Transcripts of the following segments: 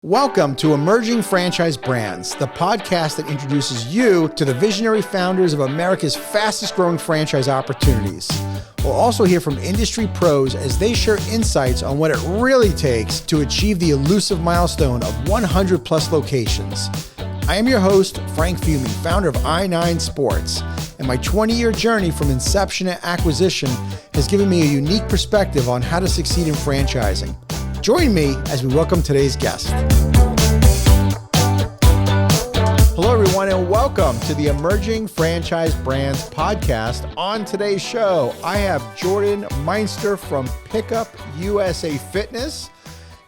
Welcome to Emerging Franchise Brands, the podcast that introduces you to the visionary founders of America's fastest growing franchise opportunities. We'll also hear from industry pros as they share insights on what it really takes to achieve the elusive milestone of 100 plus locations. I am your host, Frank Fumey, founder of I9 Sports, and my 20-year journey from inception to acquisition has given me a unique perspective on how to succeed in franchising. Join me as we welcome today's guest. Hello, everyone, and welcome to the Emerging Franchise Brands podcast. On today's show, I have Jordan Meinster from Pickup USA Fitness.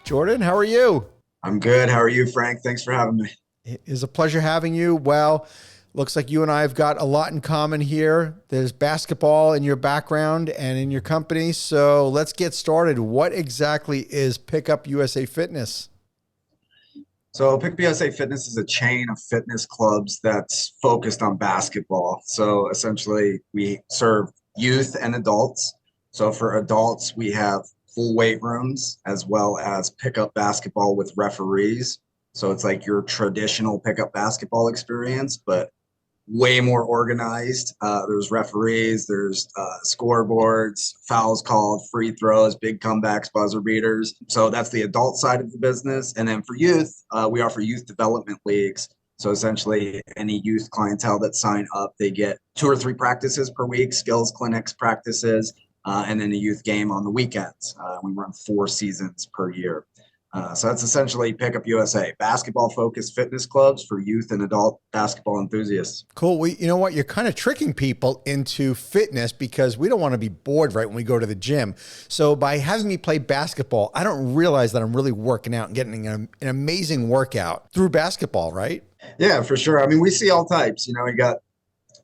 Jordan, how are you? I'm good. How are you, Frank? Thanks for having me. It is a pleasure having you. Well, looks like you and I have got a lot in common here. There's basketball in your background and in your company. So let's get started. What exactly is Pickup USA Fitness? So PPSA Fitness is a chain of fitness clubs that's focused on basketball. So essentially we serve youth and adults. So for adults, we have full weight rooms as well as pickup basketball with referees. So it's like your traditional pickup basketball experience, but way more organized. There's referees, there's scoreboards, fouls called, free throws, big comebacks, buzzer beaters. So that's the adult side of the business. And then for youth, we offer youth development leagues. So essentially any youth clientele that sign up, they get 2 or 3 practices per week, skills clinics practices, and then a youth game on the weekends. We run 4 seasons per year. So that's essentially Pickup USA, basketball-focused fitness clubs for youth and adult basketball enthusiasts. Cool. Well, you know what? You're kind of tricking people into fitness because we don't want to be bored right when we go to the gym. So by having me play basketball, I don't realize that I'm really working out and getting an amazing workout through basketball, right? Yeah, for sure. I mean, we see all types. You know, we got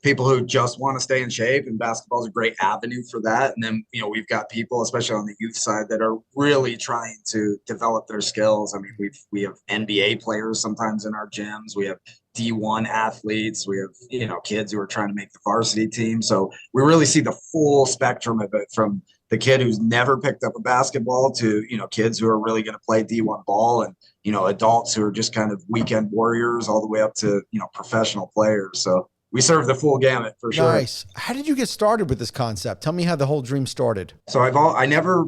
people who just want to stay in shape, and basketball is a great avenue for that. And then, you know, we've got people, especially on the youth side, that are really trying to develop their skills. I mean, we have NBA players sometimes in our gyms. We have D1 athletes. We have, you know, kids who are trying to make the varsity team. So we really see the full spectrum of it, from the kid who's never picked up a basketball to, you know, kids who are really going to play D1 ball, and, you know, adults who are just kind of weekend warriors all the way up to, you know, professional players. So we serve the full gamut for sure. Nice. How did you get started with this concept? Tell me how the whole dream started. So I never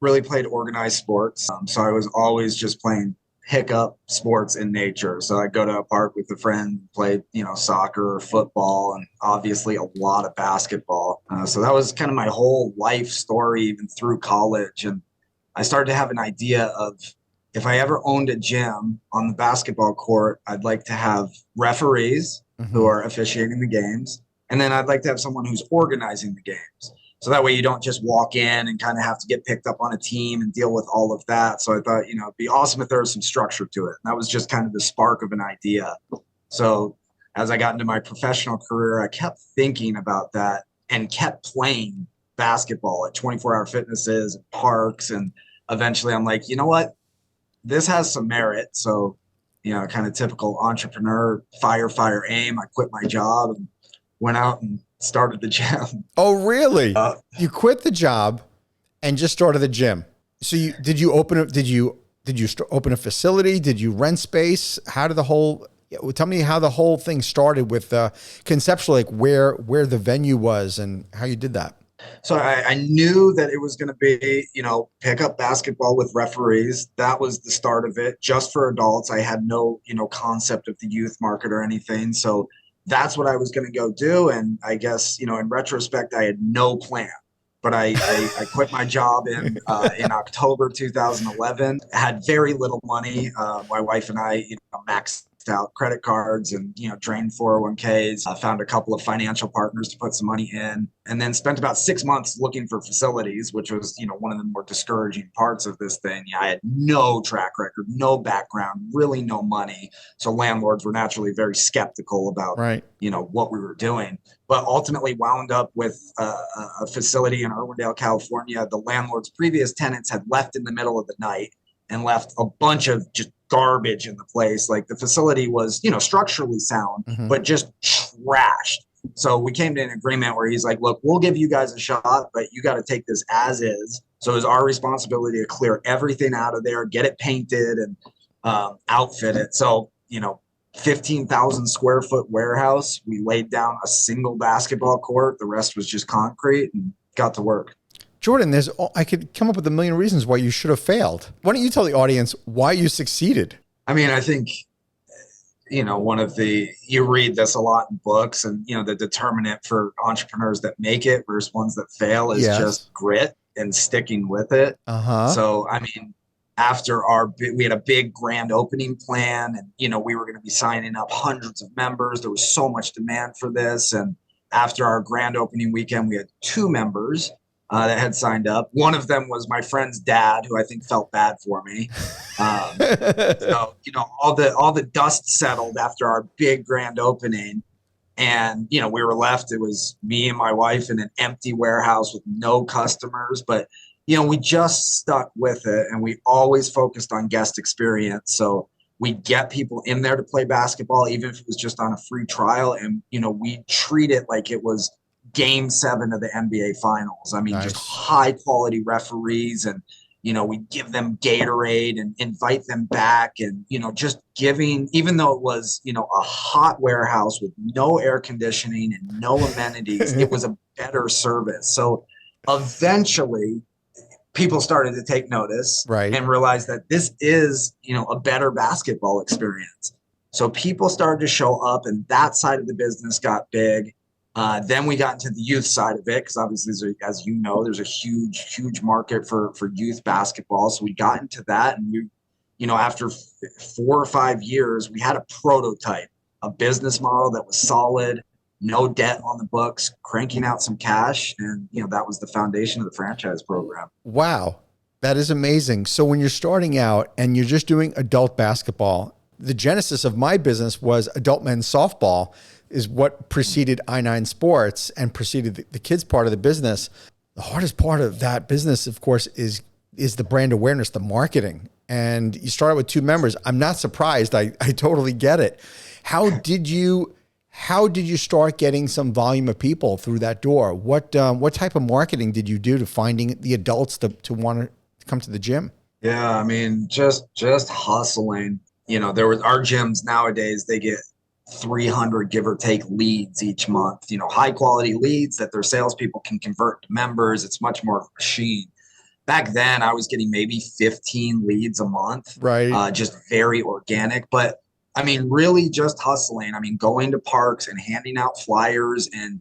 really played organized sports. So I was always just playing pickup sports in nature. So I'd go to a park with a friend, play, you know, soccer or football, and obviously a lot of basketball. So that was kind of my whole life story, even through college. And I started to have an idea of, if I ever owned a gym on the basketball court, I'd like to have referees who are officiating the games. And then I'd like to have someone who's organizing the games. So that way you don't just walk in and kind of have to get picked up on a team and deal with all of that. So I thought, you know, it'd be awesome if there was some structure to it. And that was just kind of the spark of an idea. So as I got into my professional career, I kept thinking about that and kept playing basketball at 24-hour fitnesses and parks. And eventually I'm like, you know what? This has some merit. So, you know, kind of typical entrepreneur, fire, aim. I quit my job and went out and started the gym. Oh, really? You quit the job and just started the gym. So did you open a facility? Did you rent space? How did tell me how the whole thing started with conceptually, like where the venue was and how you did that. So I knew that it was going to be, you know, pick up basketball with referees. That was the start of it, just for adults. I had no, you know, concept of the youth market or anything. So that's what I was going to go do. And I guess, you know, in retrospect, I had no plan. But I quit my job in October 2011. Had very little money. My wife and I, you know, maxed out credit cards and, you know, drained 401ks. I found a couple of financial partners to put some money in, and then spent about 6 months looking for facilities, which was, you know, one of the more discouraging parts of this thing. Yeah, I had no track record, no background, really no money. So landlords were naturally very skeptical about, right, you know, what we were doing. But ultimately wound up with a facility in Irwindale, California. The landlord's previous tenants had left in the middle of the night and left a bunch of just garbage in the place. Like, the facility was, you know, structurally sound, but just trashed. So we came to an agreement where he's like, look, we'll give you guys a shot, but you got to take this as is. So it was our responsibility to clear everything out of there, get it painted, and outfit it. So, 15,000 square foot warehouse. We laid down a single basketball court. The rest was just concrete and got to work. Jordan, I could come up with a million reasons why you should have failed. Why don't you tell the audience why you succeeded? I mean, I think, you read this a lot in books, and, the determinant for entrepreneurs that make it versus ones that fail is just grit and sticking with it. So, I mean, after we had a big grand opening plan, and, we were going to be signing up hundreds of members. There was so much demand for this. And after our grand opening weekend, we had 2 members that had signed up. One of them was my friend's dad, who I think felt bad for me. So, all the dust settled after our big grand opening. And, we were left, it was me and my wife in an empty warehouse with no customers. But, we just stuck with it, and we always focused on guest experience. So we'd get people in there to play basketball, even if it was just on a free trial. And, we treat it like it was Game 7 of the NBA Finals. I mean, Nice. Just high quality referees, and we give them Gatorade and invite them back, and just giving, even though it was a hot warehouse with no air conditioning and no amenities, it was a better service. So eventually, people started to take notice, right, and realize that this is a better basketball experience. So people started to show up, and that side of the business got big. Then we got into the youth side of it, because obviously, as you know, there's a huge market for youth basketball. So we got into that, and after 4 or 5 years, we had a prototype, a business model that was solid, no debt on the books, cranking out some cash, and that was the foundation of the franchise program. Wow, that is amazing. So when you're starting out and you're just doing adult basketball, the genesis of my business was adult men's softball, is what preceded I9 Sports and preceded the kids part of the business. The hardest part of that business, of course, is the brand awareness, the marketing. And you started with 2 members. I'm not surprised. I totally get it. How did you start getting some volume of people through that door? What type of marketing did you do to finding the adults to want to come to the gym? Yeah, I mean, just hustling. There was our gyms nowadays, they get 300 give or take leads each month, high quality leads that their salespeople can convert to members. It's much more of a machine. Back then, I was getting maybe 15 leads a month, right? Just very organic. But I mean, really just hustling. I mean, going to parks and handing out flyers, and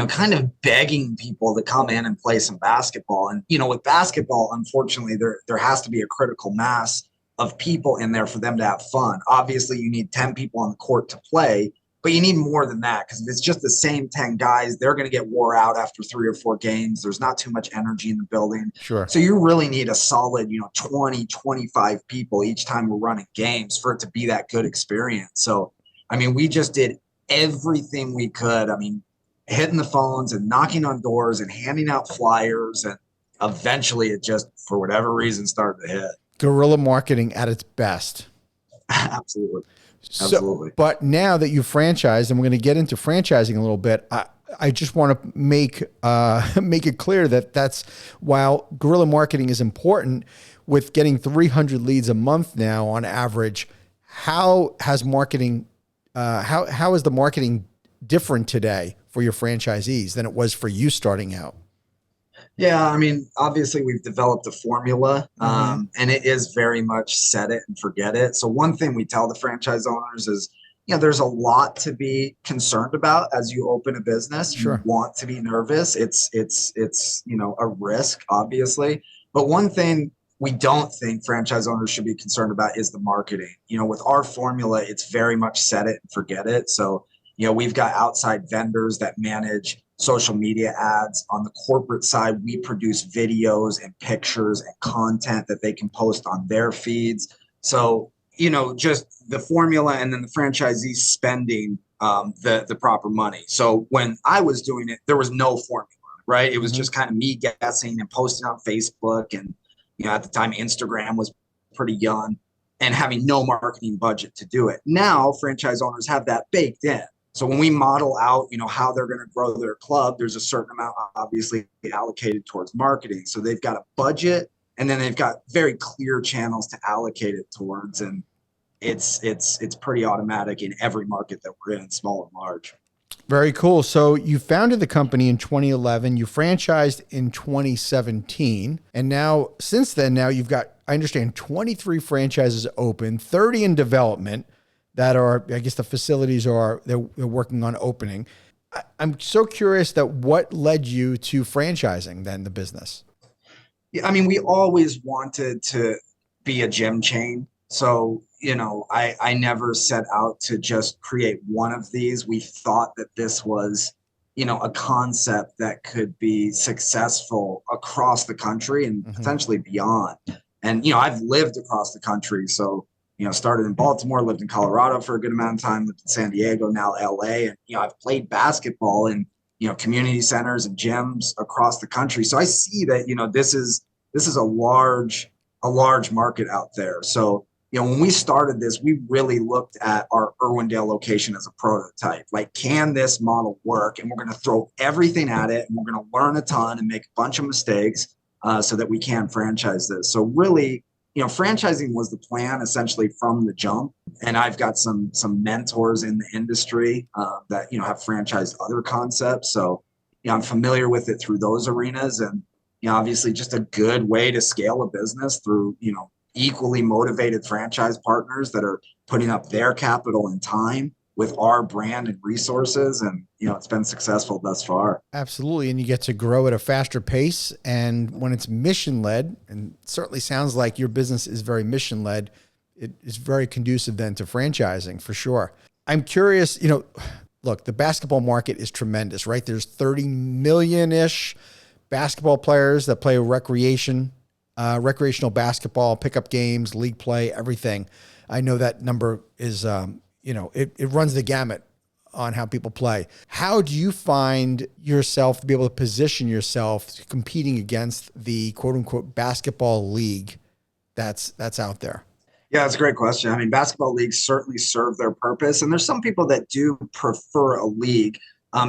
kind of begging people to come in and play some basketball. And with basketball, unfortunately, there has to be a critical mass of people in there for them to have fun. Obviously, you need 10 people on the court to play, but you need more than that, because if it's just the same 10 guys, they're going to get wore out after 3 or 4 games. There's not too much energy in the building. Sure. So you really need a solid, 20, 25 people each time we're running games for it to be that good experience. So, I mean, we just did everything we could. I mean, hitting the phones and knocking on doors and handing out flyers. And eventually it just, for whatever reason, started to hit. Guerrilla marketing at its best. Absolutely. So, but now that you've franchised, and we're going to get into franchising a little bit, I just want to make it clear that that's, while guerrilla marketing is important, with getting 300 leads a month now on average, how is the marketing different today for your franchisees than it was for you starting out? Yeah, I mean, obviously we've developed a formula, and it is very much set it and forget it. So one thing we tell the franchise owners is, there's a lot to be concerned about as you open a business. Sure. You want to be nervous. It's a risk, obviously. But one thing we don't think franchise owners should be concerned about is the marketing. With our formula, it's very much set it and forget it. So, we've got outside vendors that manage social media ads. On the corporate side, we produce videos and pictures and content that they can post on their feeds. So, just the formula, and then the franchisees spending the proper money. So when I was doing it, there was no formula, right? It was just kind of me guessing and posting on Facebook. And, at the time, Instagram was pretty young, and having no marketing budget to do it. Now, franchise owners have that baked in. So when we model out, how they're going to grow their club, there's a certain amount obviously allocated towards marketing. So they've got a budget, and then they've got very clear channels to allocate it towards. And, it's pretty automatic in every market that we're in, small and large. Very cool. So you founded the company in 2011, you franchised in 2017, and now since then, now you've got, I understand, 23 franchises open, 30 in development that are, I guess the facilities are, they're working on opening. I'm so curious that what led you to franchising then the business? Yeah, I mean, we always wanted to be a gym chain. So, I never set out to just create one of these. We thought that this was, a concept that could be successful across the country and potentially beyond. And, I've lived across the country. So, started in Baltimore, lived in Colorado for a good amount of time, lived in San Diego, now LA. And, I've played basketball in, community centers and gyms across the country. So I see that, this is a large market out there. So, when we started this, we really looked at our Irwindale location as a prototype. Like, can this model work? And we're going to throw everything at it, and we're going to learn a ton and make a bunch of mistakes so that we can franchise this. So really, franchising was the plan essentially from the jump. And I've got some mentors in the industry that, have franchised other concepts. So, I'm familiar with it through those arenas. And, obviously just a good way to scale a business through, equally motivated franchise partners that are putting up their capital and time with our brand and resources. And, it's been successful thus far. Absolutely. And you get to grow at a faster pace. And when it's mission led, and it certainly sounds like your business is very mission led, it is very conducive then to franchising for sure. I'm curious, look, the basketball market is tremendous, right? There's 30 million-ish basketball players that play recreational basketball, pickup games, league play, everything. I know that number is, it runs the gamut on how people play. How do you find yourself to be able to position yourself competing against the quote unquote basketball league that's out there? Yeah, that's a great question. I mean, basketball leagues certainly serve their purpose. And there's some people that do prefer a league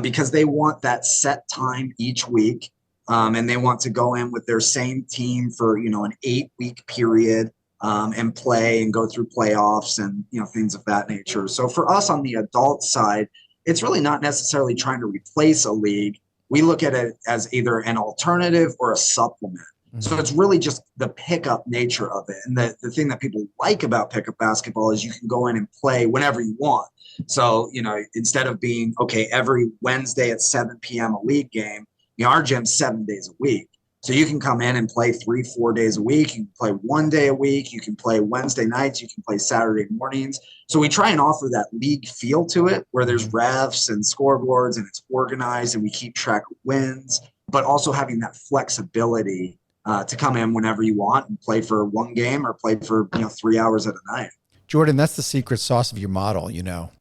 because they want that set time each week. And they want to go in with their same team for, an 8-week period and play and go through playoffs and, things of that nature. So for us on the adult side, it's really not necessarily trying to replace a league. We look at it as either an alternative or a supplement. So it's really just the pickup nature of it. And the thing that people like about pickup basketball is you can go in and play whenever you want. So, instead of being, okay, every Wednesday at 7 p.m. a league game, our gym's 7 days a week. So you can come in and play 3-4 days a week. You can play 1 day a week. You can play Wednesday nights. You can play Saturday mornings. So we try and offer that league feel to it where there's refs and scoreboards and it's organized and we keep track of wins, but also having that flexibility to come in whenever you want and play for one game or play for 3 hours at a night. Jordan, that's the secret sauce of your model,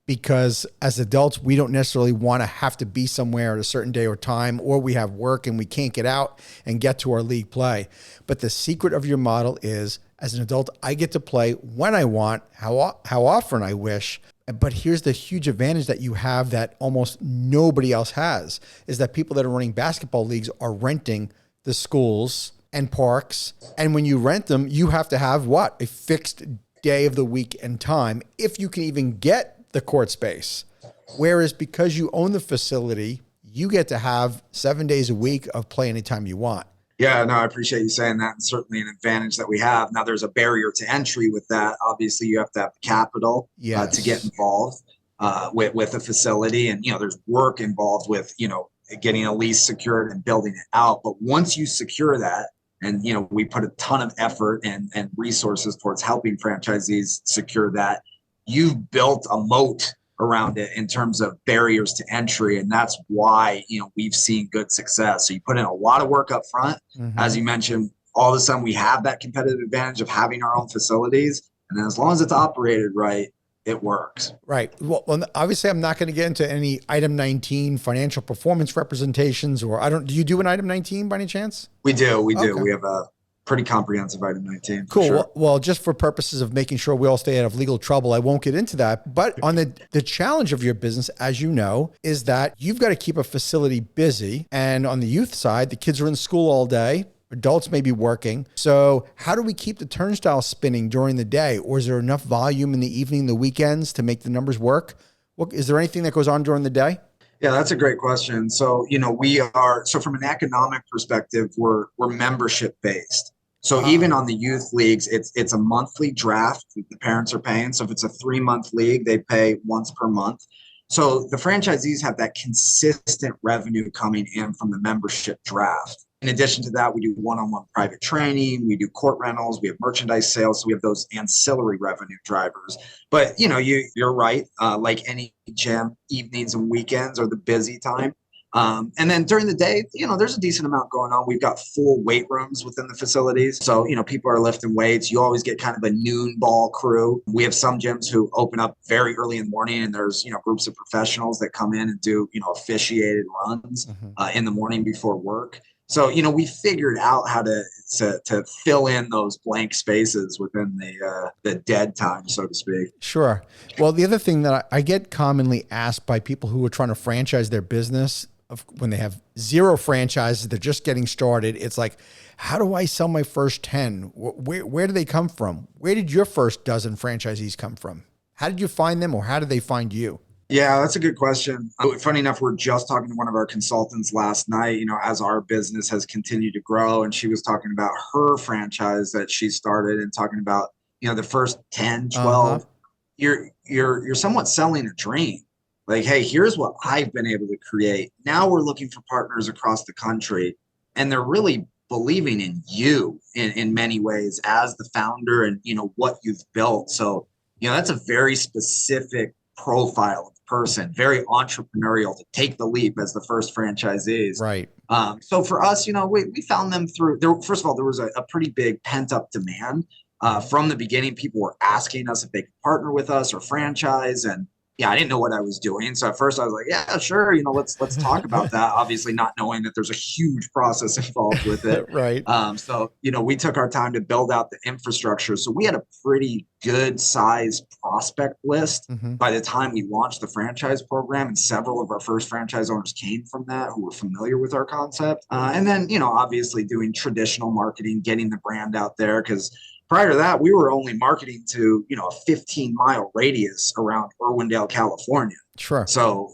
because as adults, we don't necessarily want to have to be somewhere at a certain day or time, or we have work and we can't get out and get to our league play. But the secret of your model is, as an adult, I get to play when I want, how often I wish. But here's the huge advantage that you have that almost nobody else has, is that people that are running basketball leagues are renting the schools and parks. And when you rent them, you have to have what? A fixed day of the week and time, if you can even get the court space. Whereas because you own the facility, you get to have 7 days a week of play anytime you want. Yeah, no, I appreciate you saying that. And certainly an advantage that we have. Now there's a barrier to entry with that. Obviously you have to have the capital to get involved with a facility. And, there's work involved with, getting a lease secured and building it out. But once you secure that, and, we put a ton of effort and resources towards helping franchisees secure that, you've built a moat around it in terms of barriers to entry. And that's why, we've seen good success. So you put in a lot of work up front. As you mentioned, all of a sudden we have that competitive advantage of having our own facilities. And then as long as it's operated right, it works. Right. Well, obviously I'm not going to get into any item 19 financial performance representations, or do you do an item 19 by any chance? We do. Okay. We have a pretty comprehensive item 19. Cool. Sure. Well, just for purposes of making sure we all stay out of legal trouble, I won't get into that. But on the challenge of your business, as you know, is that you've got to keep a facility busy. And on the youth side, the kids are in school all day. Adults may be working. So how do we keep the turnstile spinning during the day? Or is there enough volume in the evening, the weekends to make the numbers work? Is there anything that goes on during the day? Yeah, that's a great question. So, so from an economic perspective, we're membership based. So even Ah, on the youth leagues, it's a monthly draft that the parents are paying. So if it's a 3 month league, they pay once per month. So the franchisees have that consistent revenue coming in from the membership draft. In addition to that, we do one-on-one private training, we do court rentals, we have merchandise sales, so we have those ancillary revenue drivers. But you're right. Like any gym, evenings and weekends are the busy time. And then during the day, there's a decent amount going on. We've got full weight rooms within the facilities. So, people are lifting weights. You always get kind of a noon ball crew. We have some gyms who open up very early in the morning, and there's, groups of professionals that come in and do, officiated runs in the morning before work. So, we figured out how to fill in those blank spaces within the dead time, so to speak. sure. Well, the other thing that I get commonly asked by people who are trying to franchise their business, when they have zero franchises, they're just getting started. It's like, how do I sell my first 10? Where do they come from? Where did your first dozen franchisees come from? How did you find them, or how did they find you? Yeah, that's a good question. Funny enough, we're just talking to one of our consultants last night, as our business has continued to grow. And she was talking about her franchise that she started and talking about, the first 10, Uh-huh. 12. You're somewhat selling a dream. Like, hey, here's what I've been able to create. Now we're looking for partners across the country, and they're really believing in you in many ways as the founder and what you've built. So, that's a very specific profile of person, very entrepreneurial to take the leap as the first franchisees. Right. So for us, we found them through there. First of all, there was a pretty big pent up demand. From the beginning, people were asking us if they could partner with us or franchise. And yeah, I didn't know what I was doing. So at first I was like, yeah, sure. Let's talk about that. Obviously not knowing that there's a huge process involved with it. Right. So we took our time to build out the infrastructure. So we had a pretty good size prospect list Mm-hmm. by the time we launched the franchise program, and several of our first franchise owners came from that who were familiar with our concept. And then, obviously doing traditional marketing, getting the brand out there, because prior to that, we were only marketing to, a 15-mile radius around Irwindale, California. Sure. So,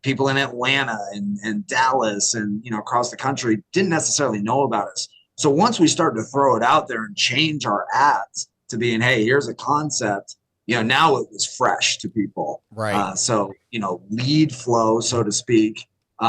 people in Atlanta and Dallas and, across the country didn't necessarily know about us. So once we started to throw it out there and change our ads to being, hey, here's a concept, now it was fresh to people. Right. So, lead flow, so to speak,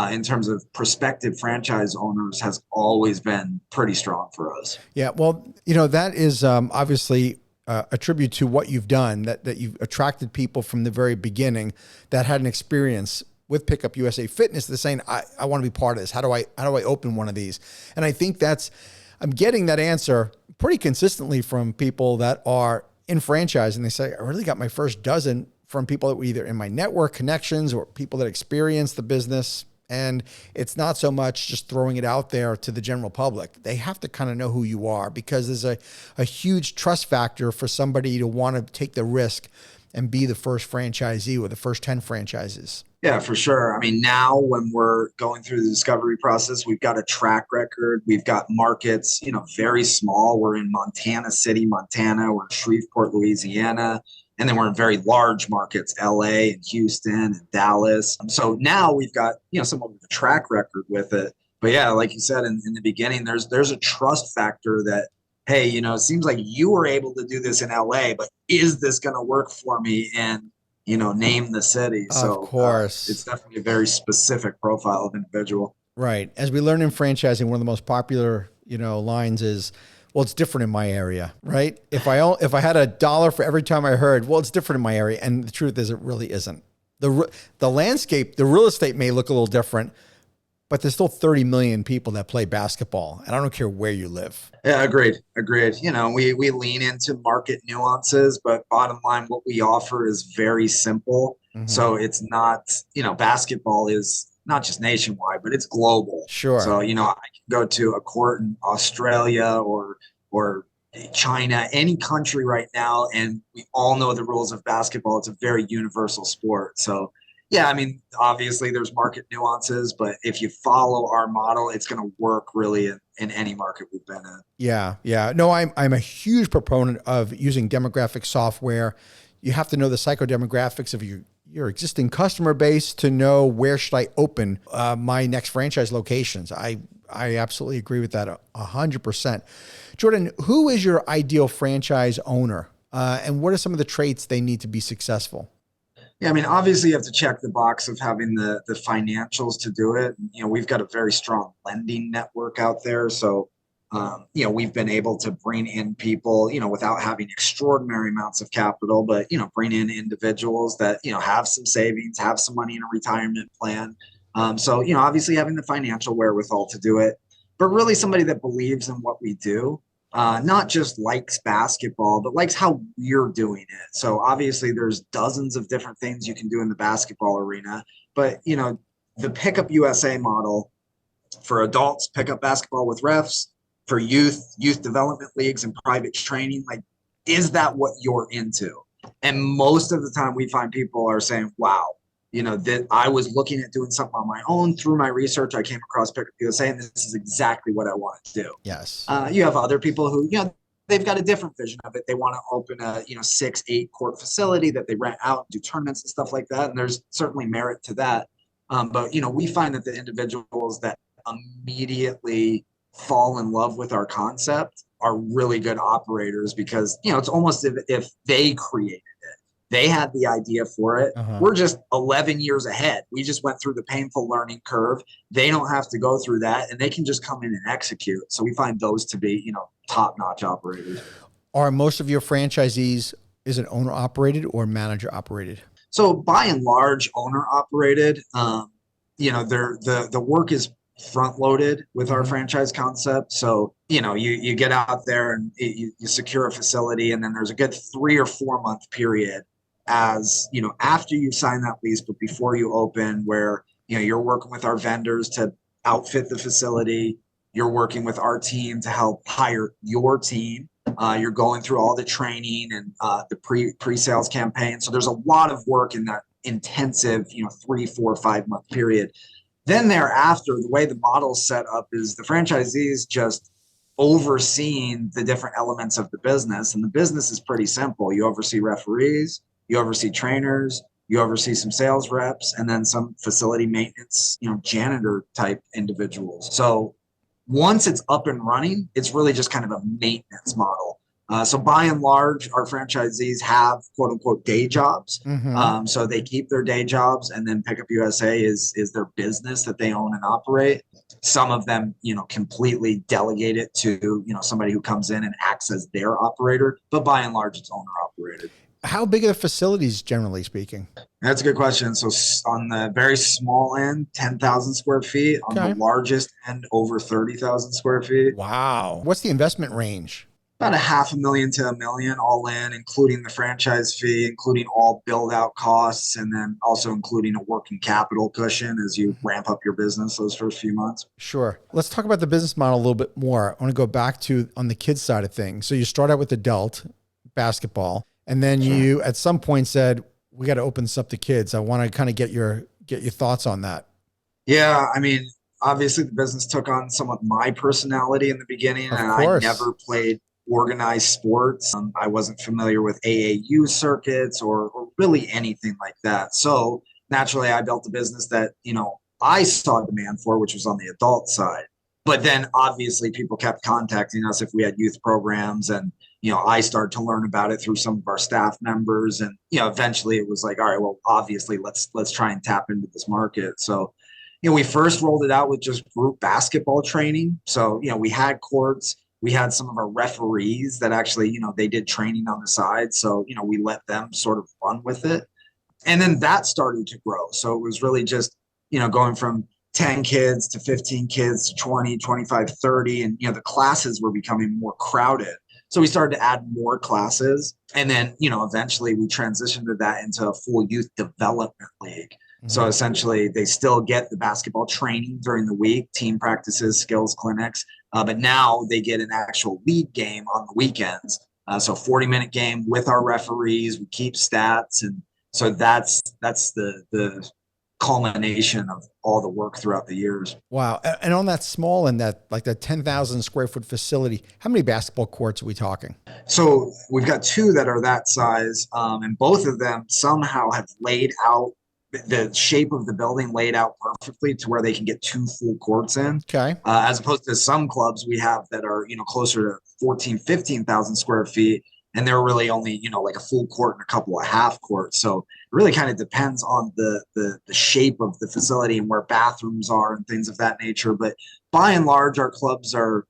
in terms of prospective franchise owners has always been pretty strong for us. Yeah. Well, that is obviously a tribute to what you've done, that you've attracted people from the very beginning that had an experience with Pickup USA Fitness. They're saying, I want to be part of this. How do I open one of these? And I think I'm getting that answer pretty consistently from people that are in franchise. And they say, I really got my first dozen from people that were either in my network connections or people that experience the business. And it's not so much just throwing it out there to the general public. They have to kind of know who you are, because there's a huge trust factor for somebody to want to take the risk and be the first franchisee or the first 10 franchises. Yeah, for sure. I mean, now when we're going through the discovery process, we've got a track record. We've got markets, very small. We're in Montana City, Montana. We're in Shreveport, Louisiana. And then we're in very large markets, LA and Houston and Dallas. So now we've got, somewhat of a track record with it. But yeah, like you said in the beginning, there's a trust factor that, hey, it seems like you were able to do this in LA, but is this going to work for me in, name the city? Of So course. it's definitely a very specific profile of individual. Right. As we learn in franchising, one of the most popular, lines is, well, it's different in my area, right? If I had $1 for every time I heard, well, it's different in my area. And the truth is, it really isn't. The landscape, the real estate may look a little different, but there's still 30 million people that play basketball. And I don't care where you live. Yeah, agreed. We lean into market nuances, but bottom line, what we offer is very simple. Mm-hmm. So it's not, basketball is not just nationwide, but it's global. Sure. So, I can go to a court in Australia or China, any country right now, and we all know the rules of basketball. It's a very universal sport. So, Yeah, I mean, obviously there's market nuances, but if you follow our model, it's going to work really in any market we've been in. Yeah, yeah. No, I'm a huge proponent of using demographic software. You have to know the psychodemographics of your existing customer base to know where should I open my next franchise locations. I absolutely agree with that 100%. Jordan, who is your ideal franchise owner, and what are some of the traits they need to be successful? Yeah, I mean, obviously you have to check the box of having the financials to do it. You know, we've got a very strong lending network out there. So, you know, we've been able to bring in people, you know, without having extraordinary amounts of capital, but, you know, bring in individuals that, you know, have some savings, have some money in a retirement plan. So, you know, obviously having the financial wherewithal to do it, but really somebody that believes in what we do, not just likes basketball, but likes how we're doing it. So obviously, there's dozens of different things you can do in the basketball arena, but you know, the Pickup USA model for adults, pickup basketball with refs, for youth development leagues, and private training. Like, is that what you're into? And most of the time, we find people are saying, "Wow." You know, that I was looking at doing something on my own. Through my research, I came across Pickup USA, and this is exactly what I want to do. Yes. You have other people who, you know, they've got a different vision of it. They want to open a, you know, 6, 8 court facility that they rent out, do tournaments and stuff like that. And there's certainly merit to that. But, you know, we find that the individuals that immediately fall in love with our concept are really good operators because, you know, it's almost if they created it. They had the idea for it. We're just 11 years ahead. We just went through the painful learning curve. They don't have to go through that, and they can just come in and execute. So we find those to be, you know, top-notch operators. Are most of your franchisees, is it owner operated or manager operated? So by and large, owner operated. You know, the work is front loaded with our franchise concept. So, you know, you get out there and you secure a facility, and then there's a good 3 or 4 month period as, you know, after you sign that lease, but before you open, where, you know, you're working with our vendors to outfit the facility. You're working with our team to help hire your team. You're going through all the training and the pre-sales campaign. So there's a lot of work in that intensive, you know, 3, 4, 5 month period. Then thereafter, the way the model's set up is the franchisees just overseeing the different elements of the business. And the business is pretty simple. You oversee referees, you oversee trainers, you oversee some sales reps, and then some facility maintenance, you know, janitor type individuals. So once it's up and running, it's really just kind of a maintenance model. So by and large, our franchisees have quote unquote day jobs. So they keep their day jobs, and then Pickup USA is their business that they own and operate. Some of them, you know, completely delegate it to, you know, somebody who comes in and acts as their operator. But by and large, it's owner operated. How big are the facilities, generally speaking? That's a good question. So on the very small end, 10,000 square feet. On the largest end, over 30,000 square feet. Wow. What's the investment range? About $500,000 to $1 million all in, including the franchise fee, including all build out costs, and then also including a working capital cushion as you ramp up your business those first few months. Sure. Let's talk about the business model a little bit more. I want to go back to on the kids side of things. So you start out with adult basketball, and then you at some point said, we got to open this up to kids. I want to kind of get your thoughts on that. Yeah. I mean, obviously the business took on somewhat my personality in the beginning, and I never played organized sports. I wasn't familiar with AAU circuits or really anything like that. So naturally I built a business that, you know, I saw demand for, which was on the adult side. But then obviously people kept contacting us if we had youth programs, and, you know, I started to learn about it through some of our staff members. And, you know, eventually it was like, all right, well, obviously let's try and tap into this market. So, you know, we first rolled it out with just group basketball training. So, you know, we had courts. We had some of our referees that actually, you know, they did training on the side. So, you know, we let them sort of run with it. And then that started to grow. So it was really just, you know, going from 10 kids to 15 kids to 20, 25, 30. And, you know, the classes were becoming more crowded. So we started to add more classes. And then, you know, eventually we transitioned to that into a full youth development league. So essentially they still get the basketball training during the week, team practices, skills clinics. But now they get an actual league game on the weekends. So 40-minute game with our referees. We keep stats. And so that's the culmination of all the work throughout the years. Wow. And on that small and that like that 10,000 square foot facility, how many basketball courts are we talking? So we've got two that are that size, and both of them somehow have laid out the shape of the building laid out perfectly to where they can get two full courts in, Okay. as opposed to some clubs we have that are, closer to 14, 15,000 square feet. And they're really only, like a full court and a couple of half courts. So it really kind of depends on the shape of the facility and where bathrooms are and things of that nature. But by and large, our clubs are,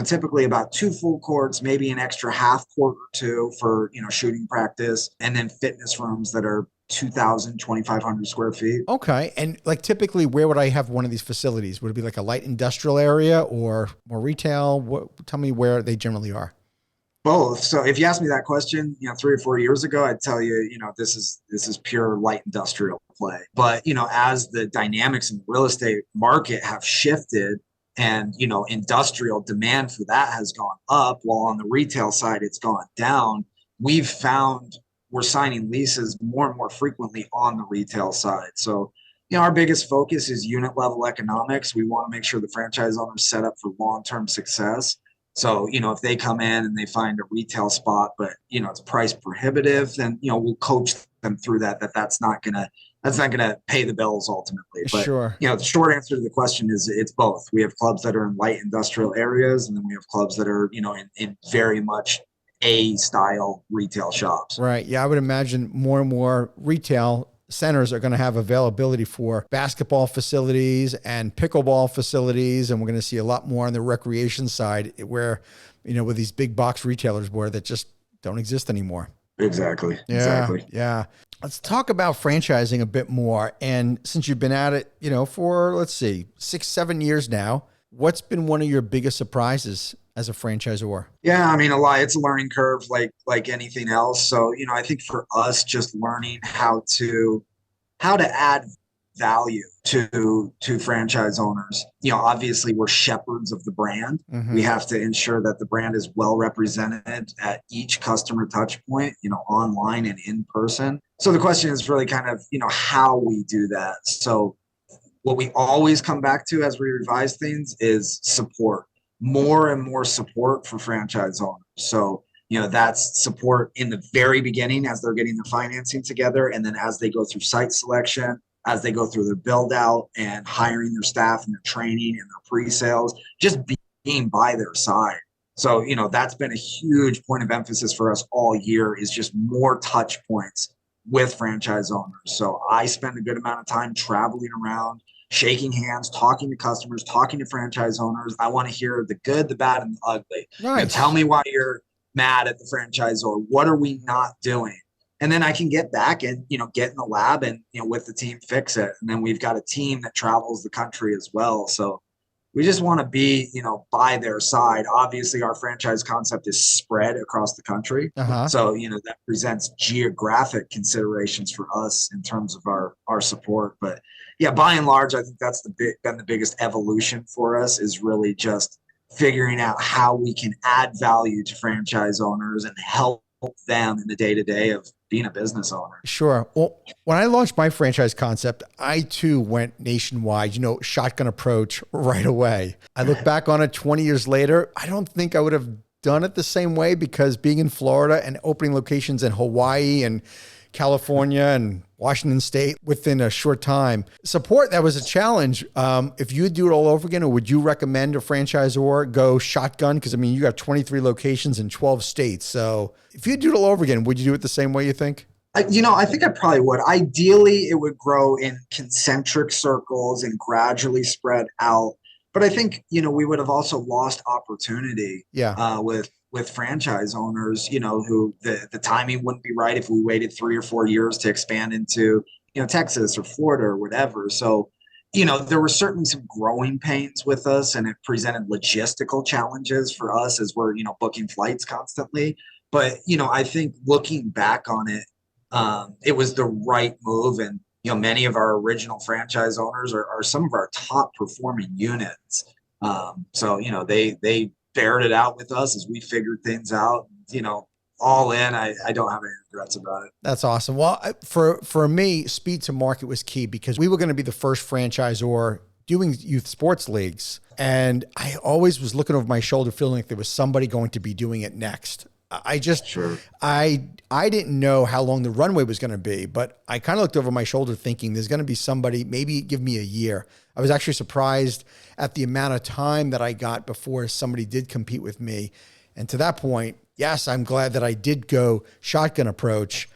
typically about two full courts, maybe an extra half court or two for, shooting practice, and then fitness rooms that are 2,000, 2,500 square feet. Okay. And like typically where would I have one of these facilities? Would it be like a light industrial area or more retail? Tell me where they generally are. Both. So if you asked me that question, 3 or 4 years ago, I'd tell you, this is pure light industrial play. But, as the dynamics in the real estate market have shifted and, industrial demand for that has gone up while on the retail side, it's gone down. We've found we're signing leases more and more frequently on the retail side. So, our biggest focus is unit level economics. We want to make sure the franchise owners set up for long-term success. So, if they come in and they find a retail spot, but, it's price prohibitive, then, we'll coach them through that's not going to pay the bills ultimately. But, Sure. The short answer to the question is it's both. We have clubs that are in light industrial areas, and then we have clubs that are, in very much A style retail shops. Right. Yeah. I would imagine more and more retail centers are going to have availability for basketball facilities and pickleball facilities. And we're going to see a lot more on the recreation side where, with these big box retailers where that just don't exist anymore. Exactly. Yeah. Exactly. Yeah. Let's talk about franchising a bit more. And since you've been at it, for, let's see, 6-7 years now, what's been one of your biggest surprises as a franchisor? Yeah, I mean, a lot. It's a learning curve, like anything else. So, I think for us, just learning how to add value to franchise owners. Obviously, we're shepherds of the brand. Mm-hmm. We have to ensure that the brand is well represented at each customer touch point, online and in person. So the question is really kind of, how we do that. So what we always come back to as we revise things is support. More and more support for franchise owners. So, that's support in the very beginning as they're getting their financing together. And then as they go through site selection, as they go through their build out and hiring their staff and their training and their pre-sales, just being by their side. So, that's been a huge point of emphasis for us all year is just more touch points with franchise owners. So I spend a good amount of time traveling around, shaking hands, talking to customers, talking to franchise owners. I want to hear the good, the bad, and the ugly. Nice. Tell me why you're mad at the franchisor. What are we not doing? And then I can get back and, get in the lab and, with the team fix it. And then we've got a team that travels the country as well. So we just want to be, by their side. Obviously, our franchise concept is spread across the country. Uh-huh. So, that presents geographic considerations for us in terms of our support. But yeah, by and large, I think that's been the biggest evolution for us is really just figuring out how we can add value to franchise owners and help them in the day-to-day of being a business owner. Sure. Well, when I launched my franchise concept, I too went nationwide, shotgun approach right away. I look back on it 20 years later. I don't think I would have done it the same way because being in Florida and opening locations in Hawaii and California and Washington State within a short time. Support, that was a challenge. If you do it all over again, or would you recommend a franchisor go shotgun? Because, you got 23 locations in 12 states. So if you do it all over again, would you do it the same way you think? I think I probably would. Ideally, it would grow in concentric circles and gradually spread out. But I think, we would have also lost opportunity with franchise owners, who the timing wouldn't be right if we waited 3 or 4 years to expand into, Texas or Florida or whatever. So, there were certainly some growing pains with us and it presented logistical challenges for us as we're, booking flights constantly. But, I think looking back on it, it was the right move. And, many of our original franchise owners are some of our top performing units. So, they bared it out with us as we figured things out, all in. I don't have any regrets about it. That's awesome. Well, for me, speed to market was key because we were going to be the first franchisor doing youth sports leagues. And I always was looking over my shoulder, feeling like there was somebody going to be doing it next. I just, Sure. I didn't know how long the runway was going to be, but I kind of looked over my shoulder thinking there's going to be somebody, maybe give me a year. I was actually surprised at the amount of time that I got before somebody did compete with me. And to that point, yes, I'm glad that I did go shotgun approach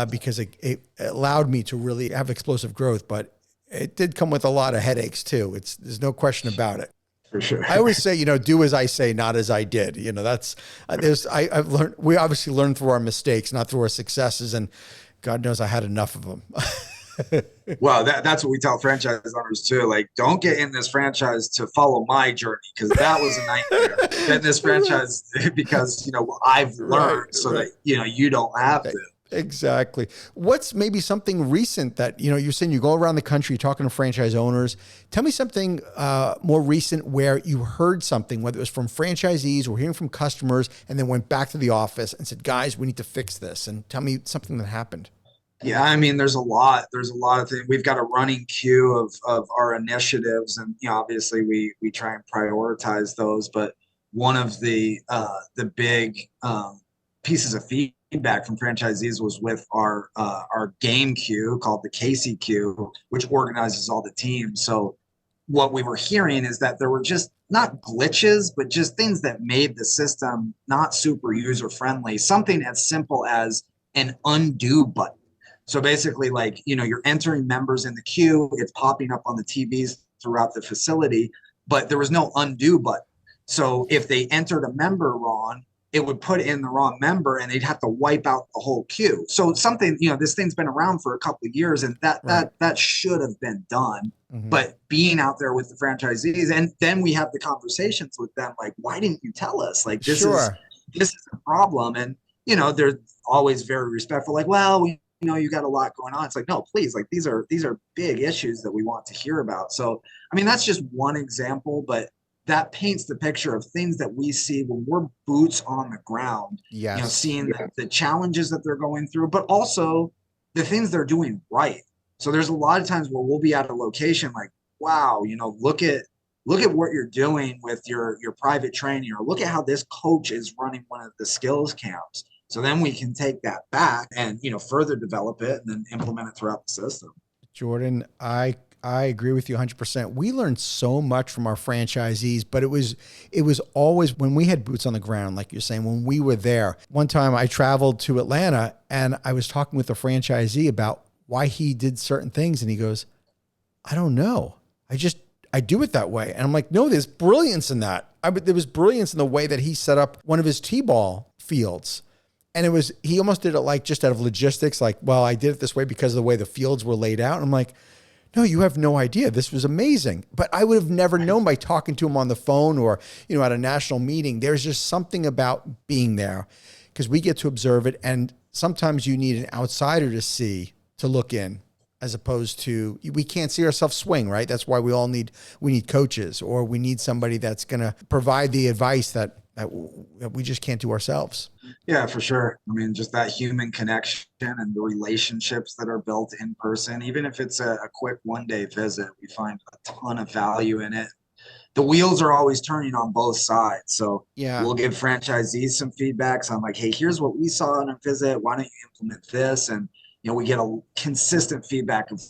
because it allowed me to really have explosive growth, but it did come with a lot of headaches too. There's no question about it. For sure. I always say, do as I say, not as I did. That's I've learned. We obviously learn through our mistakes, not through our successes, and God knows I had enough of them. Well, that's what we tell franchise owners too. Like, don't get in this franchise to follow my journey, because that was a nightmare. Get in this franchise because I've learned that you don't have to. Exactly. What's maybe something recent that, you're saying you go around the country talking to franchise owners. Tell me something more recent where you heard something, whether it was from franchisees or hearing from customers, and then went back to the office and said, guys, we need to fix this. And tell me something that happened. Yeah, I mean, there's a lot of things. We've got a running queue of our initiatives, and obviously we try and prioritize those. But one of the big pieces of feedback from franchisees was with our game queue called the Casey queue, which organizes all the teams. So what we were hearing is that there were just not glitches, but just things that made the system not super user friendly. Something as simple as an undo button. So basically, like, you're entering members in the queue, it's popping up on the TVs throughout the facility, but there was no undo button. So if they entered a member wrong, it would put in the wrong member and they'd have to wipe out the whole queue. So something, this thing's been around for a couple of years, and that should have been done. Mm-hmm. But being out there with the franchisees, and then we have the conversations with them, like, why didn't you tell us? Like, this is a problem. And, they're always very respectful, like, well, you got a lot going on. It's like, no, please, like, these are big issues that we want to hear about. So, I mean, that's just one example, but that paints the picture of things that we see when we're boots on the ground, seeing the challenges that they're going through, but also the things they're doing right. So there's a lot of times where we'll be at a location like, wow, look at what you're doing with your private training, or look at how this coach is running one of the skills camps. So then we can take that back and, further develop it and then implement it throughout the system. Jordan, I agree with you 100%. We learned so much from our franchisees, but it was always when we had boots on the ground, like you're saying, when we were there. One time I traveled to Atlanta and I was talking with a franchisee about why he did certain things. And he goes, I don't know. I do it that way. And I'm like, no, there's brilliance in that. There was brilliance in the way that he set up one of his T-ball fields. And he almost did it like just out of logistics, like, well, I did it this way because of the way the fields were laid out. And I'm like, no, you have no idea. This was amazing. But I would have never known by talking to him on the phone or, at a national meeting. There's just something about being there because we get to observe it. And sometimes you need an outsider to look in, as opposed to, we can't see ourselves swing, right? That's why we need coaches, or we need somebody that's going to provide the advice that we just can't do ourselves. Yeah, for sure. I mean, just that human connection and the relationships that are built in person, even if it's a quick one-day visit, we find a ton of value in it. The wheels are always turning on both sides. So we'll give franchisees some feedback. So I'm like, hey, here's what we saw on a visit. Why don't you implement this? And, we get a consistent feedback of,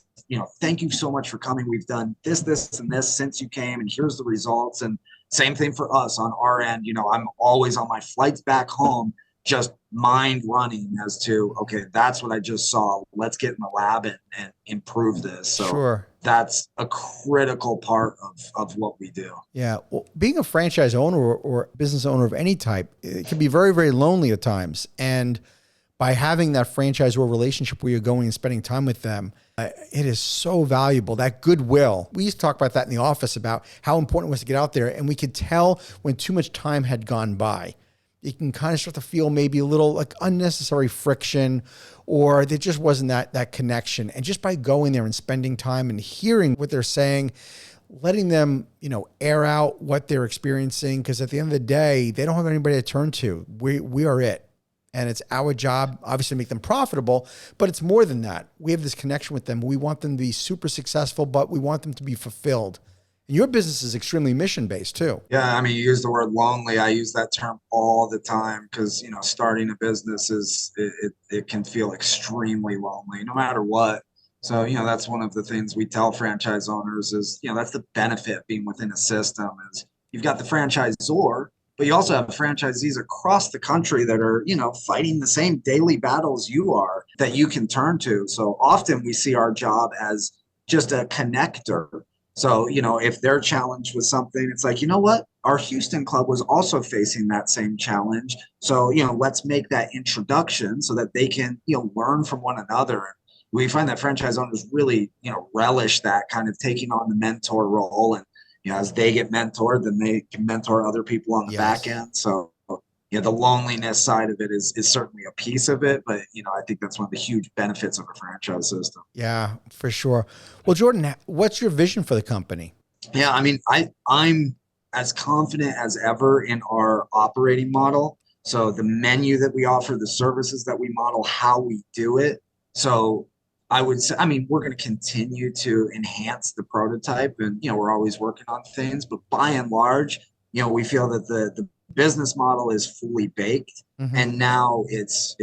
thank you so much for coming. We've done this, and this since you came, and here's the results. And same thing for us on our end. I'm always on my flights back home, just mind running as to, okay, that's what I just saw. Let's get in the lab and improve this. So that's a critical part of what we do. Yeah. Well, being a franchise owner or business owner of any type, it can be very, very lonely at times. And by having that franchisor relationship where you're going and spending time with them, it is so valuable. That goodwill. We used to talk about that in the office about how important it was to get out there. And we could tell when too much time had gone by. You can kind of start to feel maybe a little like unnecessary friction, or there just wasn't that connection. And just by going there and spending time and hearing what they're saying, letting them, air out what they're experiencing. Because at the end of the day, they don't have anybody to turn to. We are it. And it's our job, obviously, to make them profitable, but it's more than that. We have this connection with them. We want them to be super successful, but we want them to be fulfilled. And your business is extremely mission-based too. Yeah, I mean, you use the word lonely. I use that term all the time because, starting a business it can feel extremely lonely no matter what. So, that's one of the things we tell franchise owners is, that's the benefit of being within a system is you've got the franchisor, but you also have franchisees across the country that are, fighting the same daily battles you are that you can turn to. So often we see our job as just a connector. So, if they're challenged with something, it's like, you know what? Our Houston club was also facing that same challenge. So, let's make that introduction so that they can, learn from one another. We find that franchise owners really, relish that kind of taking on the mentor role. And, as they get mentored, then they can mentor other people on the back end. So, the loneliness side of it is certainly a piece of it, but I think that's one of the huge benefits of a franchise system. Yeah, for sure. Well, Jordan, what's your vision for the company? Yeah, I mean, I'm as confident as ever in our operating model. So the menu that we offer, the services that we model, how we do it. So I would say, I mean, we're going to continue to enhance the prototype, and we're always working on things, but by and large, we feel that the business model is fully baked, and now it's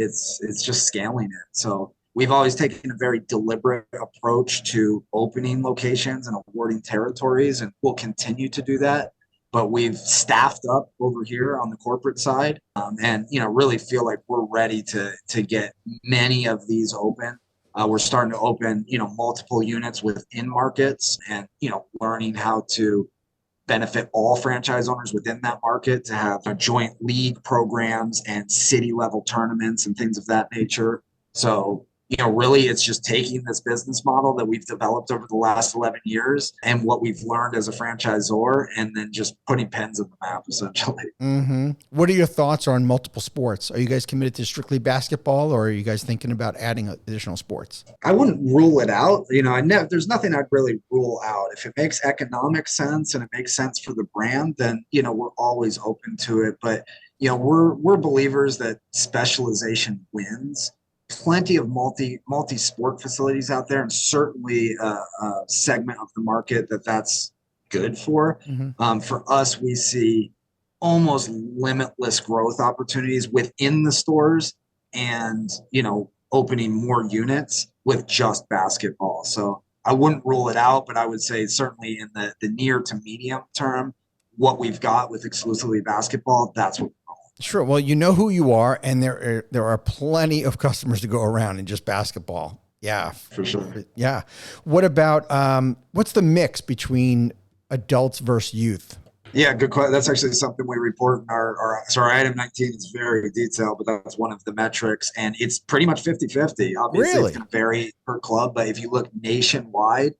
just scaling it. So we've always taken a very deliberate approach to opening locations and awarding territories, and we'll continue to do that. But we've staffed up over here on the corporate side, and really feel like we're ready to get many of these open. We're starting to open multiple units within markets, and learning how to benefit all franchise owners within that market to have joint league programs and city level tournaments and things of that nature. So, really it's just taking this business model that we've developed over the last 11 years and what we've learned as a franchisor, and then just putting pens in the map, essentially. What are your thoughts on multiple sports? Are you guys committed to strictly basketball, or are you guys thinking about adding additional sports? I wouldn't rule it out. There's nothing I'd really rule out. If it makes economic sense and it makes sense for the brand, then, we're always open to it. But, we're believers that specialization wins. Plenty of multi-sport facilities out there, and certainly a segment of the market that's good for. For us, we see almost limitless growth opportunities within the stores, and opening more units with just basketball. So I wouldn't rule it out, but I would say certainly in the near to medium term, what we've got with exclusively basketball, that's what we're calling. Sure. Well, you know who you are, and there are plenty of customers to go around in just basketball. Yeah, for sure. Yeah. What about what's the mix between adults versus youth? Yeah, good question. That's actually something we report in our item 19 is very detailed, but that's one of the metrics, and it's pretty much 50-50. Obviously, It's going to vary per club, but if you look nationwide,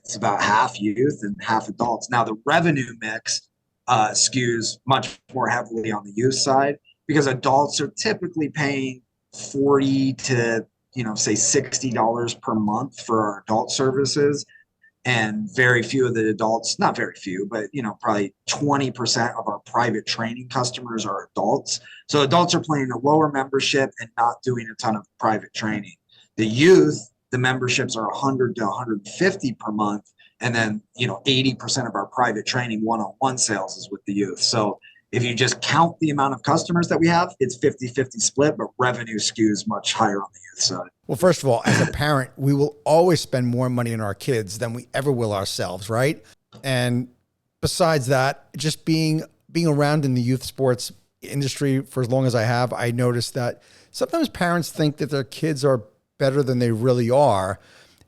it's about half youth and half adults. Now, the revenue mix skews much more heavily on the youth side, because adults are typically paying $40 to say $60 per month for our adult services. And very few of the adults, not very few, but probably 20% of our private training customers are adults. So adults are paying a lower membership and not doing a ton of private training. The youth, the memberships are 100 to 150 per month. And then, 80% of our private training one-on-one sales is with the youth. So if you just count the amount of customers that we have, it's 50-50 split, but revenue skews much higher on the youth side. Well, first of all, as a parent, we will always spend more money on our kids than we ever will ourselves, right? And besides that, just being around in the youth sports industry for as long as I have, I noticed that sometimes parents think that their kids are better than they really are.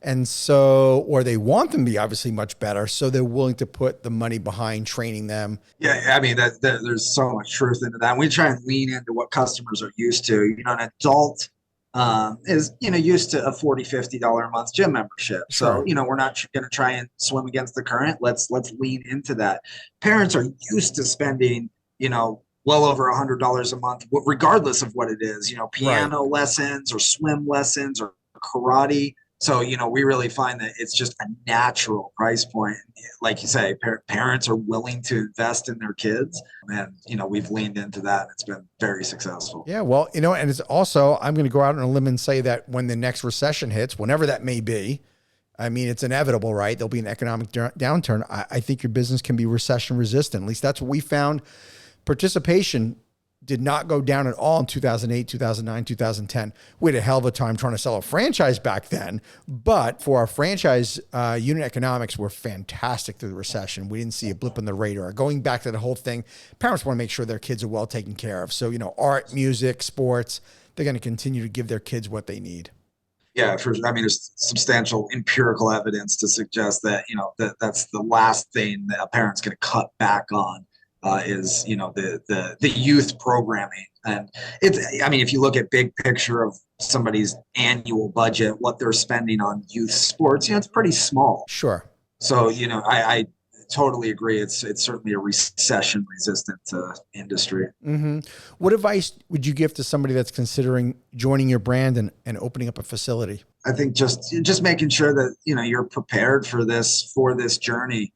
And so, or they want them to be obviously much better, so they're willing to put the money behind training them. Yeah, I mean, there's so much truth into that. And we try and lean into what customers are used to. An adult is, used to a $40-50 a month gym membership. So, we're not going to try and swim against the current. Let's lean into that. Parents are used to spending, well over $100 a month, regardless of what it is, piano lessons or swim lessons or karate. So, we really find that it's just a natural price point. Like you say, parents are willing to invest in their kids. And, we've leaned into that. And it's been very successful. Yeah, well, and it's also, I'm going to go out on a limb and say that when the next recession hits, whenever that may be, I mean, it's inevitable, right? There'll be an economic downturn. I think your business can be recession resistant. At least that's what we found. Participation did not go down at all in 2008, 2009, 2010. We had a hell of a time trying to sell a franchise back then, but for our franchise, unit economics were fantastic through the recession. We didn't see a blip on the radar. Going back to the whole thing, parents want to make sure their kids are well taken care of. So, art, music, sports, they're going to continue to give their kids what they need. Yeah, there's substantial empirical evidence to suggest that, that's the last thing that a parent's going to cut back on. Is the youth programming. And if you look at big picture of somebody's annual budget, what they're spending on youth sports, it's pretty small. Sure. So I totally agree. It's certainly a recession resistant industry. Mm-hmm. What advice would you give to somebody that's considering joining your brand and opening up a facility? I think just making sure that you're prepared for this journey.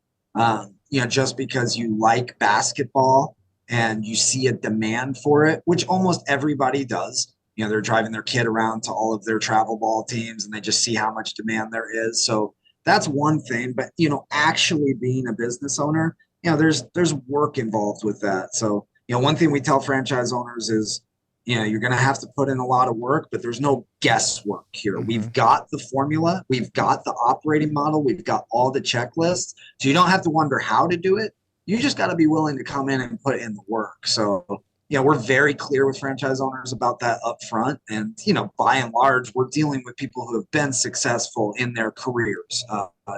Just because you like basketball and you see a demand for it, which almost everybody does, they're driving their kid around to all of their travel ball teams and they just see how much demand there is. So that's one thing, but, actually being a business owner, there's work involved with that. So, one thing we tell franchise owners is, you're going to have to put in a lot of work, but there's no guesswork here. Mm-hmm. We've got the formula. We've got the operating model. We've got all the checklists. So you don't have to wonder how to do it. You just got to be willing to come in and put in the work. So, we're very clear with franchise owners about that up front. And, by and large, we're dealing with people who have been successful in their careers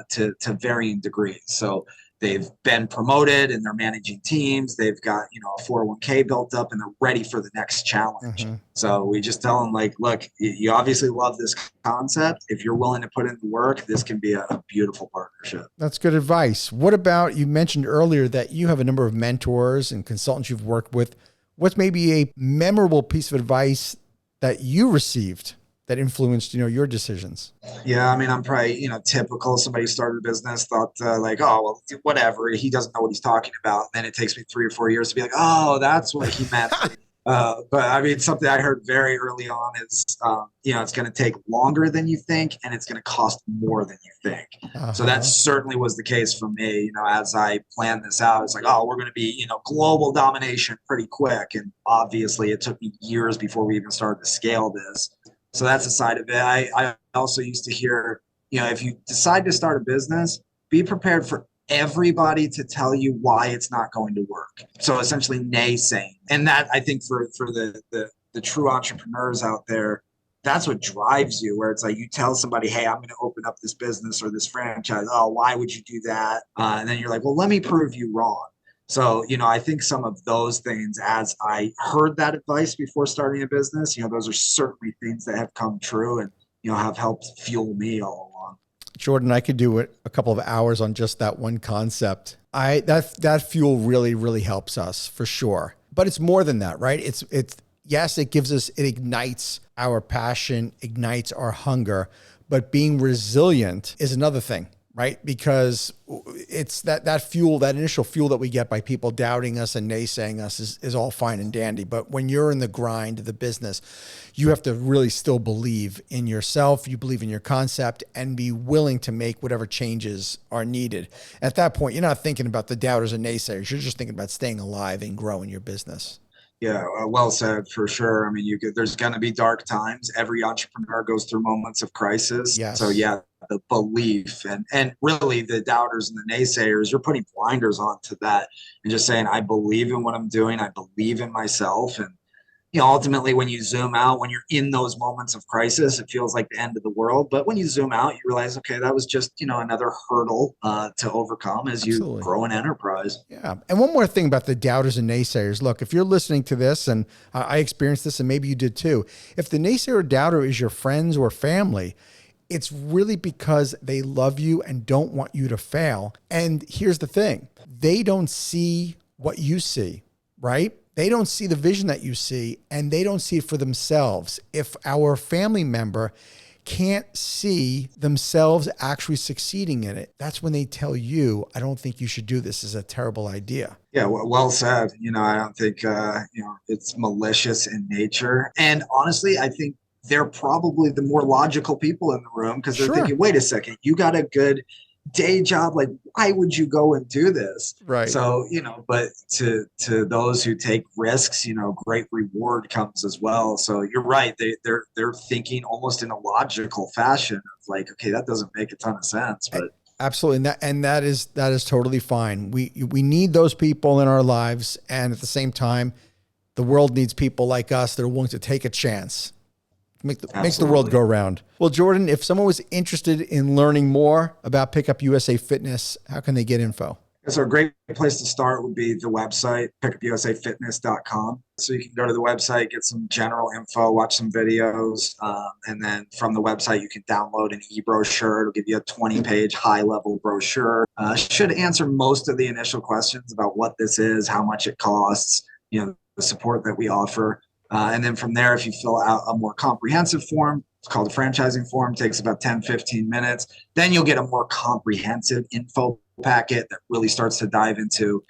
to varying degrees. So they've been promoted and they're managing teams. They've got, a 401k built up and they're ready for the next challenge. Mm-hmm. So we just tell them look, you obviously love this concept. If you're willing to put in the work, this can be a beautiful partnership. That's good advice. What about, you mentioned earlier that you have a number of mentors and consultants you've worked with. What's maybe a memorable piece of advice that you received that influenced, your decisions? Yeah. I'm probably, typical. Somebody started a business, thought oh, well, whatever. He doesn't know what he's talking about. And then it takes me 3 or 4 years to be like, oh, that's what he meant. But something I heard very early on is, it's going to take longer than you think, and it's going to cost more than you think. Uh-huh. So that certainly was the case for me. As I planned this out, it's like, oh, we're going to be, global domination pretty quick. And obviously it took me years before we even started to scale this. So that's a side of it. I also used to hear, if you decide to start a business, be prepared for everybody to tell you why it's not going to work. So essentially naysaying. And that, I think for the true entrepreneurs out there, that's what drives you, where it's like you tell somebody, hey, I'm going to open up this business or this franchise. Oh, why would you do that? And then you're like, well, let me prove you wrong. So, I think some of those things, as I heard that advice before starting a business, those are certainly things that have come true and, have helped fuel me all along. Jordan, I could do it a couple of hours on just that one concept. That fuel really, really helps us for sure. But it's more than that, right? Yes, it ignites our passion, ignites our hunger, but being resilient is another thing, right? Because it's that fuel, that initial fuel that we get by people doubting us and naysaying us is all fine and dandy. But when you're in the grind of the business, you have to really still believe in yourself, you believe in your concept, and be willing to make whatever changes are needed. At that point, you're not thinking about the doubters and naysayers. You're just thinking about staying alive and growing your business. Yeah, well said, for sure. There's going to be dark times. Every entrepreneur goes through moments of crisis. Yes. So yeah, the belief and really the doubters and the naysayers, you're putting blinders onto that and just saying, I believe in what I'm doing. I believe in myself. And, ultimately when you zoom out, when you're in those moments of crisis, it feels like the end of the world. But when you zoom out, you realize, okay, that was just, another hurdle to overcome as you grow an enterprise. Yeah. And one more thing about the doubters and naysayers. Look, if you're listening to this, and I experienced this and maybe you did too, if the naysayer or doubter is your friends or family, it's really because they love you and don't want you to fail. And here's the thing, they don't see what you see, right? They don't see the vision that you see, and they don't see it for themselves. If our family member can't see themselves actually succeeding in it, that's when they tell you, I don't think you should do this. This is a terrible idea. Yeah, well said. I don't think, it's malicious in nature. And honestly, I think they're probably the more logical people in the room because they're thinking, wait a second, you got a good day job. Like, why would you go and do this? Right. So, but to those who take risks, great reward comes as well. So you're right. They're thinking almost in a logical fashion of like, okay, that doesn't make a ton of sense, but absolutely. And that is totally fine. We need those people in our lives. And at the same time, the world needs people like us that are willing to take a chance. Makes the world go round. Well, Jordan, if someone was interested in learning more about Pickup USA Fitness, how can they get info? So a great place to start would be the website, pickupusafitness.com. So you can go to the website, get some general info, watch some videos, and then from the website, you can download an e-brochure. It'll give you a 20-page high-level brochure. Should answer most of the initial questions about what this is, how much it costs, the support that we offer. And then from there, if you fill out a more comprehensive form, it's called a franchising form, takes about 10, 15 minutes. Then you'll get a more comprehensive info packet that really starts to dive into,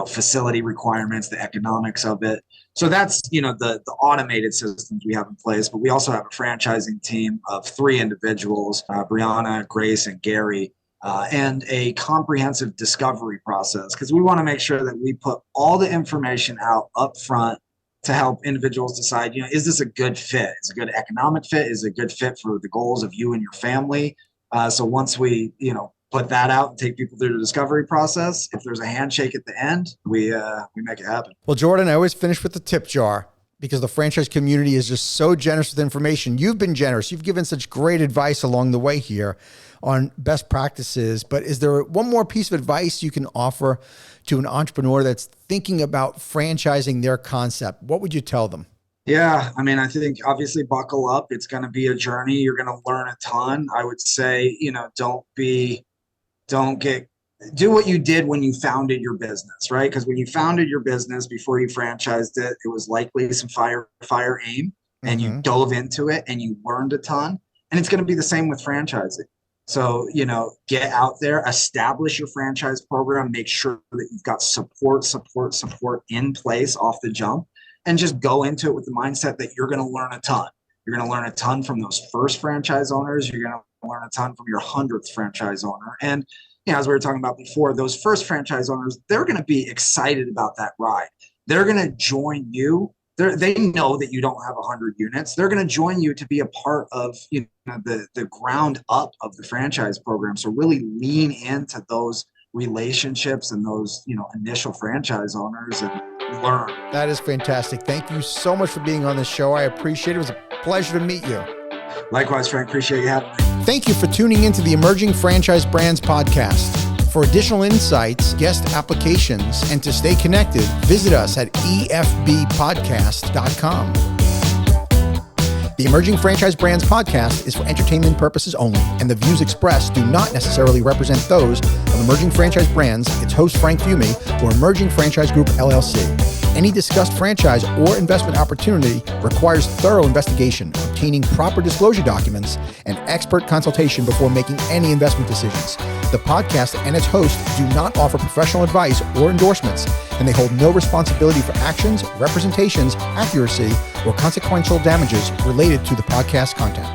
facility requirements, the economics of it. So that's, the automated systems we have in place. But we also have a franchising team of 3 individuals, Brianna, Grace, and Gary, and a comprehensive discovery process because we want to make sure that we put all the information out up front to help individuals decide, is this a good fit? Is it a good economic fit? Is it a good fit for the goals of you and your family? So once we, put that out and take people through the discovery process, if there's a handshake at the end, we make it happen. Well, Jordan, I always finish with the tip jar because the franchise community is just so generous with information. You've been generous. You've given such great advice along the way here on best practices. But is there one more piece of advice you can offer to an entrepreneur that's thinking about franchising their concept? What would you tell them? Yeah, I think obviously buckle up. It's going to be a journey. You're going to learn a ton. I would say, do what you did when you founded your business, right? Because when you founded your business before you franchised it, it was likely some fire aim, and you dove into it and you learned a ton. And it's going to be the same with franchising. So, get out there, establish your franchise program, make sure that you've got support in place off the jump, and just go into it with the mindset that you're going to learn a ton. You're going to learn a ton from those first franchise owners. You're going to learn a ton from your 100th franchise owner. And, as we were talking about before, those first franchise owners, they're going to be excited about that ride. They're going to join you. They know that you don't have 100 units. They're going to join you to be a part of the ground up of the franchise program. So really lean into those relationships and those initial franchise owners and learn. That is fantastic. Thank you so much for being on the show. I appreciate it. It was a pleasure to meet you. Likewise, Frank. Appreciate you having me. Thank you for tuning into the Emerging Franchise Brands podcast. For additional insights, guest applications, and to stay connected, visit us at efbpodcast.com. The Emerging Franchise Brands podcast is for entertainment purposes only, and the views expressed do not necessarily represent those of Emerging Franchise Brands, its host Frank Fiume, or Emerging Franchise Group, LLC. Any discussed franchise or investment opportunity requires thorough investigation, obtaining proper disclosure documents, and expert consultation before making any investment decisions. The podcast and its host do not offer professional advice or endorsements, and they hold no responsibility for actions, representations, accuracy, or consequential damages related to the podcast content.